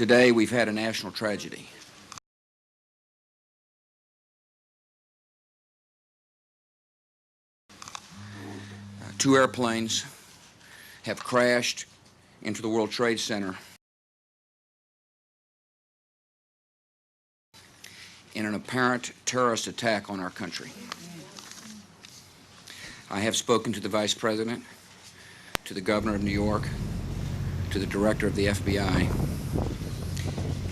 Today, we've had a national tragedy. Two airplanes have crashed into the World Trade Center in an apparent terrorist attack on our country. I have spoken to the Vice President, to the Governor of New York, to the Director of the FBI,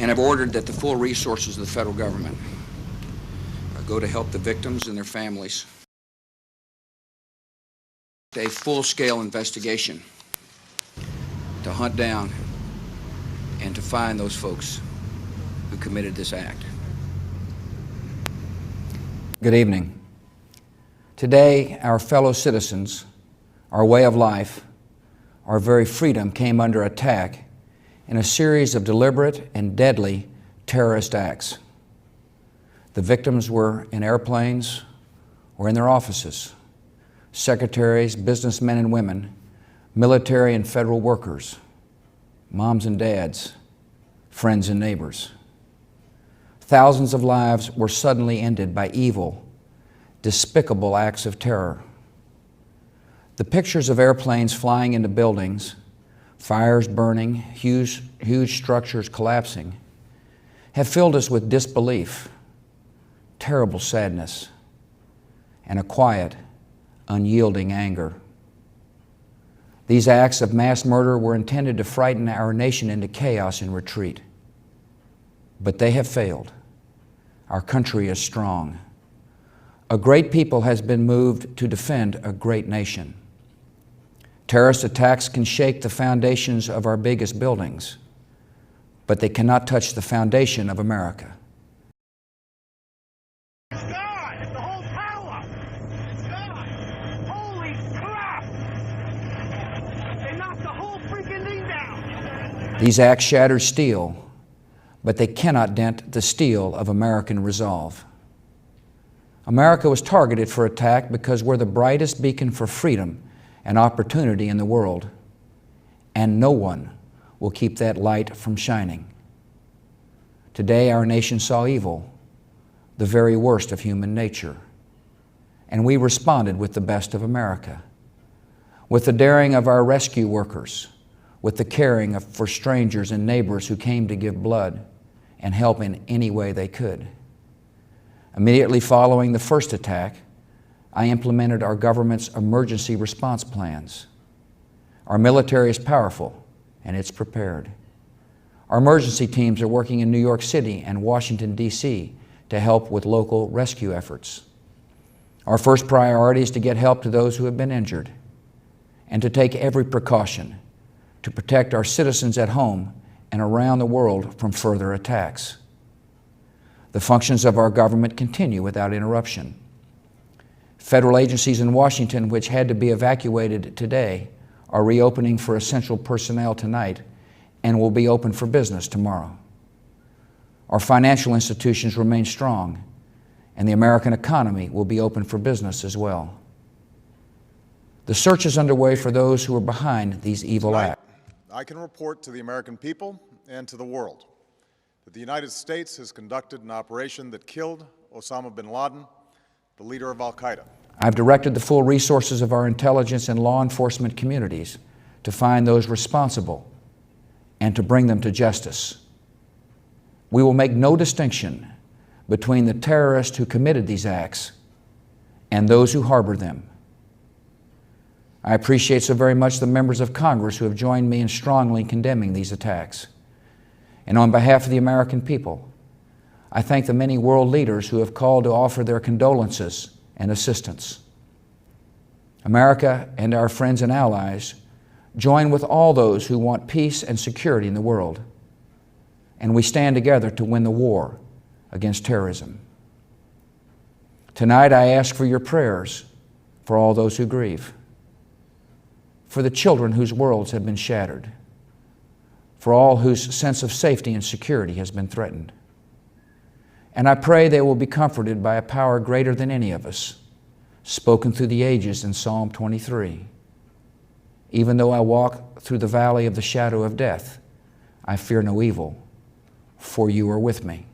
and have ordered that the full resources of the federal government go to help the victims and their families. A full-scale investigation to hunt down and to find those folks who committed this act. Good evening. Today, our fellow citizens, our way of life, our very freedom came under attack in a series of deliberate and deadly terrorist acts. The victims were in airplanes or in their offices. Secretaries, businessmen and women, military and federal workers, moms and dads, friends and neighbors. Thousands of lives were suddenly ended by evil, despicable acts of terror. The pictures of airplanes flying into buildings, fires burning, huge structures collapsing, have filled us with disbelief, terrible sadness, and a quiet, unyielding anger. These acts of mass murder were intended to frighten our nation into chaos and retreat. But they have failed. Our country is strong. A great people has been moved to defend a great nation. Terrorist attacks can shake the foundations of our biggest buildings, but they cannot touch the foundation of America. These acts shatter steel, but they cannot dent the steel of American resolve. America was targeted for attack because we're the brightest beacon for freedom and opportunity in the world, and no one will keep that light from shining. Today, our nation saw evil, the very worst of human nature, and we responded with the best of America, with the daring of our rescue workers, with the caring for strangers and neighbors who came to give blood and help in any way they could. Immediately following the first attack, I implemented our government's emergency response plans. Our military is powerful and it's prepared. Our emergency teams are working in New York City and Washington, D.C. to help with local rescue efforts. Our first priority is to get help to those who have been injured and to take every precaution to protect our citizens at home and around the world from further attacks. The functions of our government continue without interruption. Federal agencies in Washington, which had to be evacuated today, are reopening for essential personnel tonight and will be open for business tomorrow. Our financial institutions remain strong, and the American economy will be open for business as well. The search is underway for those who are behind these evil acts. I can report to the American people and to the world that the United States has conducted an operation that killed Osama bin Laden, the leader of al-Qaeda. I've directed the full resources of our intelligence and law enforcement communities to find those responsible and to bring them to justice. We will make no distinction between the terrorists who committed these acts and those who harbor them. I appreciate so very much the members of Congress who have joined me in strongly condemning these attacks. And on behalf of the American people, I thank the many world leaders who have called to offer their condolences and assistance. America and our friends and allies join with all those who want peace and security in the world, and we stand together to win the war against terrorism. Tonight, I ask for your prayers for all those who grieve, for the children whose worlds have been shattered, for all whose sense of safety and security has been threatened. And I pray they will be comforted by a power greater than any of us, spoken through the ages in Psalm 23. Even though I walk through the valley of the shadow of death, I fear no evil, for you are with me.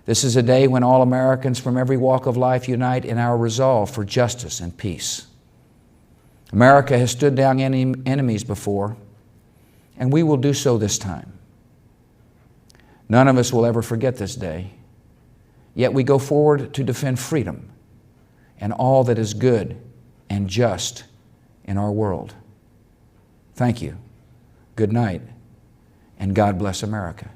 This is a day when all Americans from every walk of life unite in our resolve for justice and peace. America has stood down enemies before, and we will do so this time. None of us will ever forget this day, yet we go forward to defend freedom and all that is good and just in our world. Thank you. Good night, and God bless America.